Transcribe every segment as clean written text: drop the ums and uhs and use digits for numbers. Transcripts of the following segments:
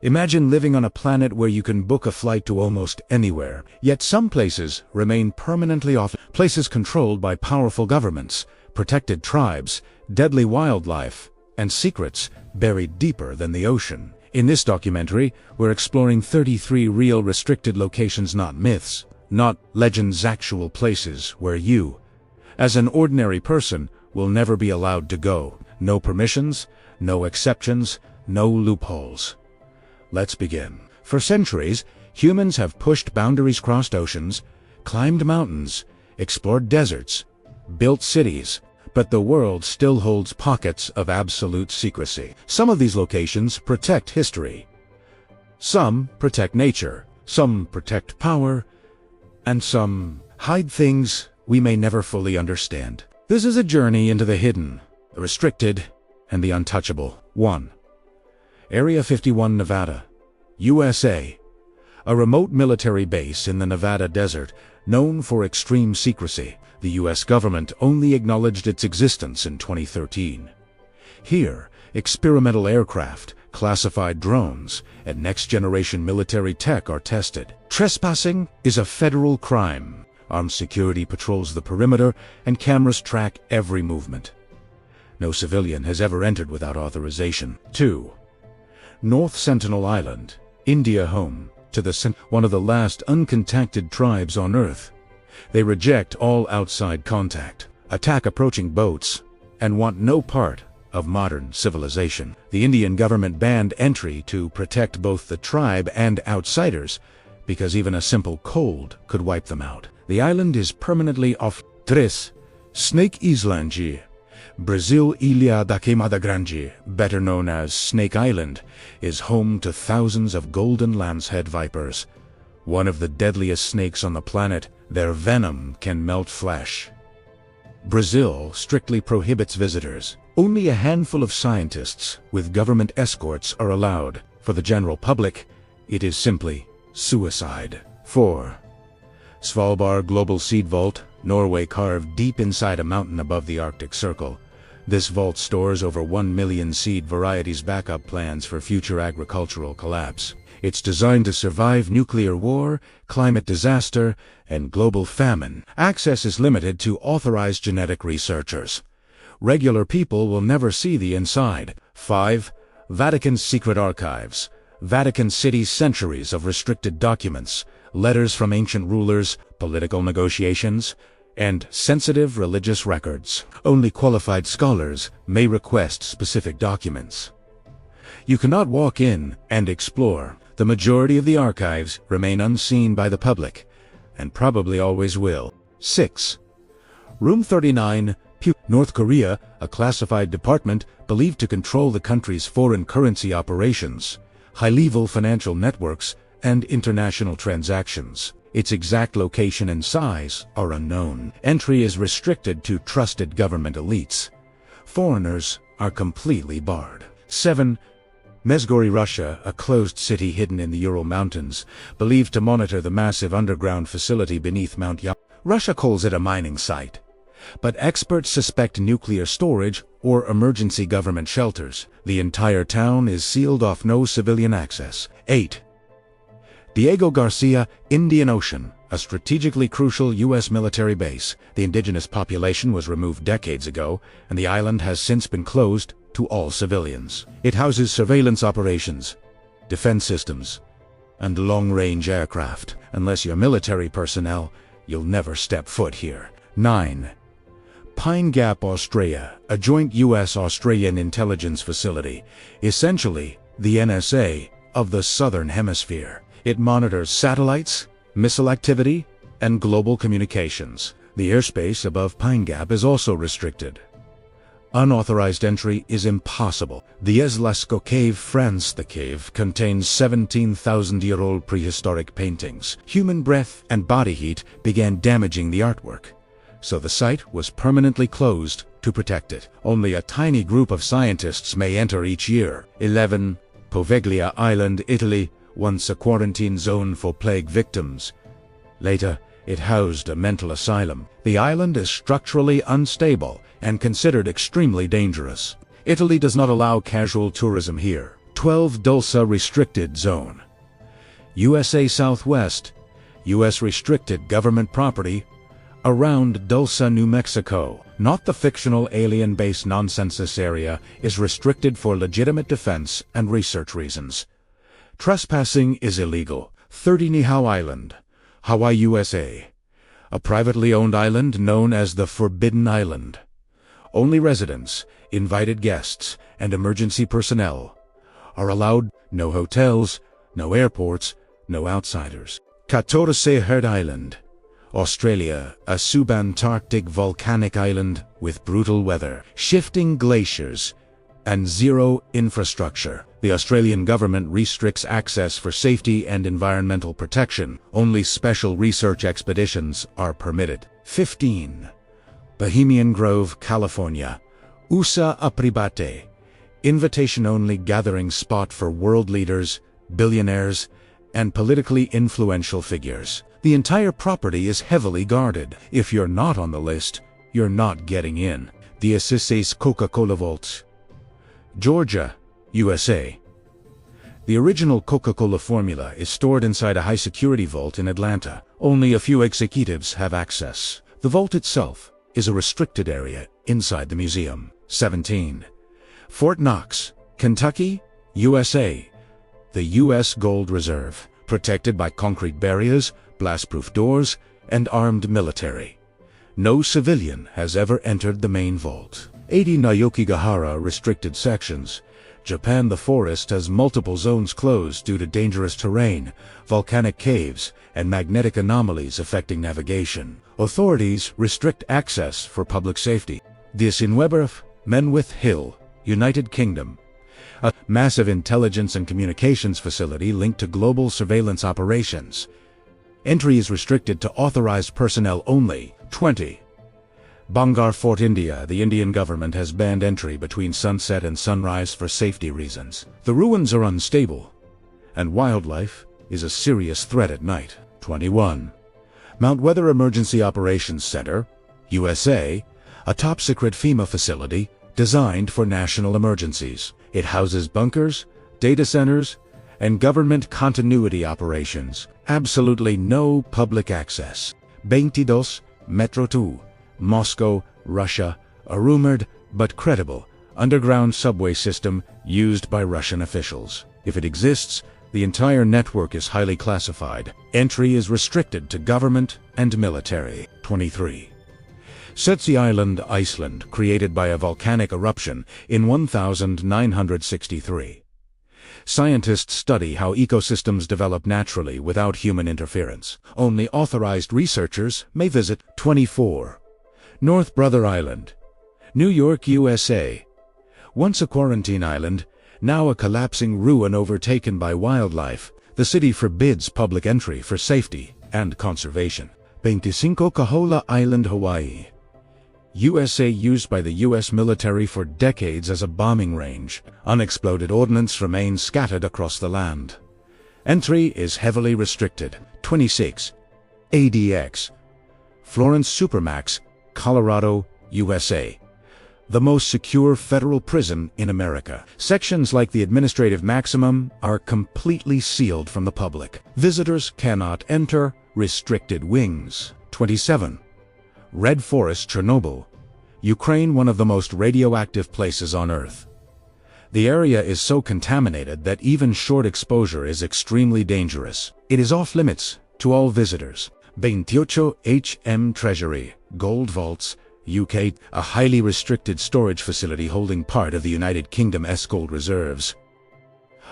Imagine living on a planet where you can book a flight to almost anywhere, yet some places remain permanently off, places controlled by powerful governments, protected tribes, deadly wildlife, and secrets buried deeper than the ocean. In this documentary, we're exploring 33 real restricted locations, not myths, not legends, actual places where you, as an ordinary person, will never be allowed to go. No permissions, no exceptions, no loopholes. Let's begin. For centuries, humans have pushed boundaries, crossed oceans, climbed mountains, explored deserts, built cities, but the world still holds pockets of absolute secrecy. Some of these locations protect history. Some protect nature. Some protect power. And some hide things we may never fully understand. This is a journey into the hidden, the restricted, and the untouchable. 1. Area 51, Nevada, USA. A remote military base in the Nevada desert, known for extreme secrecy. The U.S. government only acknowledged its existence in 2013. Here, experimental aircraft, classified drones, and next-generation military tech are tested. Trespassing is a federal crime. Armed security patrols the perimeter, and cameras track every movement. No civilian has ever entered without authorization. 2. North Sentinel Island, India, home to one of the last uncontacted tribes on Earth. They reject all outside contact, attack approaching boats, and want no part of modern civilization. The Indian government banned entry to protect both the tribe and outsiders, because even a simple cold could wipe them out. The island is permanently off. 3. Snake Island, Brazil, Ilha da Queimada Grande, better known as Snake Island, is home to thousands of golden lancehead vipers. One of the deadliest snakes on the planet, their venom can melt flesh. Brazil strictly prohibits visitors. Only a handful of scientists with government escorts are allowed. For the general public, it is simply suicide. 4. Svalbard Global Seed Vault, Norway, carved deep inside a mountain above the Arctic Circle. This vault stores over 1 million seed varieties, backup plans for future agricultural collapse. It's designed to survive nuclear war, climate disaster, and global famine. Access is limited to authorized genetic researchers. Regular people will never see the inside. 5. Vatican Secret Archives. Vatican City's centuries of restricted documents, letters from ancient rulers, political negotiations, and sensitive religious records. Only qualified scholars may request specific documents. You cannot walk in and explore. The majority of the archives remain unseen by the public, and probably always will. 6. Room 39, North Korea, a classified department believed to control the country's foreign currency operations, high-level financial networks, and international transactions. Its exact location and size are unknown. Entry is restricted to trusted government elites. Foreigners are completely barred. 7. Mezgori, Russia, a closed city hidden in the Ural Mountains, believed to monitor the massive underground facility beneath Mount Yap. Russia calls it a mining site, but experts suspect nuclear storage or emergency government shelters. The entire town is sealed off, no civilian access. 8. Diego Garcia, Indian Ocean, a strategically crucial U.S. military base. The indigenous population was removed decades ago, and the island has since been closed to all civilians. It houses surveillance operations, defense systems, and long-range aircraft. Unless you're military personnel, you'll never step foot here. 9. Pine Gap, Australia, a joint U.S.-Australian intelligence facility, essentially the NSA of the Southern Hemisphere. It monitors satellites, missile activity, and global communications. The airspace above Pine Gap is also restricted. Unauthorized entry is impossible. The Eslasco Cave, France. The cave contains 17,000-year-old prehistoric paintings. Human breath and body heat began damaging the artwork, so the site was permanently closed to protect it. Only a tiny group of scientists may enter each year. 11. Poveglia Island, Italy, once a quarantine zone for plague victims. Later, it housed a mental asylum. The island is structurally unstable and considered extremely dangerous. Italy does not allow casual tourism here. 12 Dulce Restricted Zone. USA Southwest, U.S. restricted government property, around Dulce, New Mexico, not the fictional alien-based nonsense area, is restricted for legitimate defense and research reasons. Trespassing is illegal. 30 Niihau Island, Hawaii, USA. A privately owned island known as the Forbidden Island. Only residents, invited guests, and emergency personnel are allowed. No hotels, no airports, no outsiders. 14 Heard Island, Australia, a subantarctic volcanic island with brutal weather, shifting glaciers, and zero infrastructure. The Australian government restricts access for safety and environmental protection. Only special research expeditions are permitted. 15. Bohemian Grove, California, USA Apribate, invitation-only gathering spot for world leaders, billionaires, and politically influential figures. The entire property is heavily guarded. If you're not on the list, you're not getting in. The Assisi Coca-Cola Vaults, Georgia, USA. The original Coca-Cola formula is stored inside a high-security vault in Atlanta. Only a few executives have access. The vault itself is a restricted area inside the museum. 17. Fort Knox, Kentucky, USA. The U.S. Gold Reserve, protected by concrete barriers, blast-proof doors, and armed military. No civilian has ever entered the main vault. 80 Nayokigahara restricted sections. Japan. The forest has multiple zones closed due to dangerous terrain, volcanic caves, and magnetic anomalies affecting navigation. Authorities restrict access for public safety. The Sinweberf, Menwith Hill, United Kingdom. A massive intelligence and communications facility linked to global surveillance operations. Entry is restricted to authorized personnel only. 20. Bangar Fort, India. The Indian government has banned entry between sunset and sunrise for safety reasons. The ruins are unstable, and wildlife is a serious threat at night. 21. Mount Weather Emergency Operations Center, USA, a top-secret FEMA facility designed for national emergencies. It houses bunkers, data centers, and government continuity operations. Absolutely no public access. 22. Metro 2, Moscow, Russia, a rumored but credible underground subway system used by Russian officials. If it exists, the entire network is highly classified. Entry is restricted to government and military. 23. Setsi Island, Iceland, created by a volcanic eruption in 1963. Scientists study how ecosystems develop naturally without human interference. Only authorized researchers may visit. 24. North Brother Island, New York, USA. Once a quarantine island, now a collapsing ruin overtaken by wildlife. The city forbids public entry for safety and conservation. 25 Kahola Island, Hawaii, USA. Used by the U.S. military for decades as a bombing range. Unexploded ordnance remains scattered across the land. Entry is heavily restricted. 26. ADX, Florence Supermax, Colorado, USA. The most secure federal prison in America. Sections like the administrative maximum are completely sealed from the public. Visitors cannot enter. Restricted wings. 27. Red Forest, Chernobyl, Ukraine. One of the most radioactive places on Earth. The area is so contaminated that even short exposure is extremely dangerous. It is off-limits to all visitors. 28 HM Treasury, Gold Vaults, UK, a highly restricted storage facility holding part of the United Kingdom's gold reserves.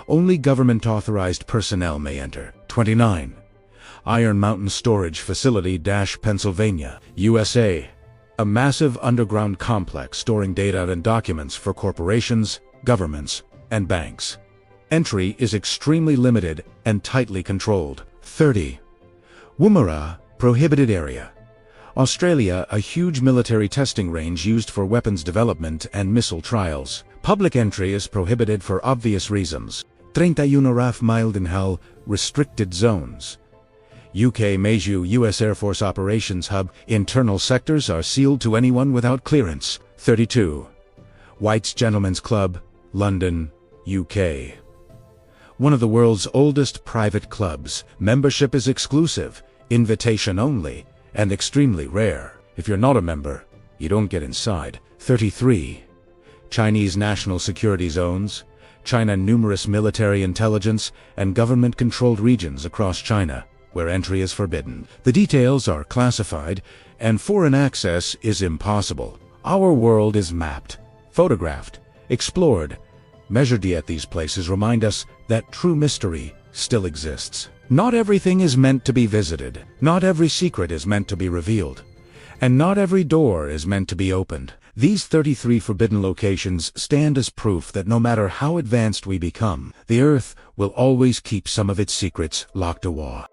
Only government-authorized personnel may enter. 29. Iron Mountain Storage Facility, Pennsylvania, USA. A massive underground complex storing data and documents for corporations, governments, and banks. Entry is extremely limited and tightly controlled. 30. Woomera, Prohibited Area, Australia. A huge military testing range used for weapons development and missile trials. Public entry is prohibited for obvious reasons. 31 Raf Mildenhall, Restricted Zones, UK. Meiju, U.S. Air Force Operations Hub. Internal sectors are sealed to anyone without clearance. 32. White's Gentlemen's Club, London, UK. one of the world's oldest private clubs. Membership is exclusive, invitation only, and extremely rare. If you're not a member, you don't get inside. 33. Chinese national security zones. China numerous military intelligence and government-controlled regions across China, where entry is forbidden. The details are classified, and foreign access is impossible. Our world is mapped, photographed, explored, measured, yet these places remind us that true mystery still exists. Not everything is meant to be visited, not every secret is meant to be revealed, and not every door is meant to be opened. These 33 forbidden locations stand as proof that no matter how advanced we become, the Earth will always keep some of its secrets locked away.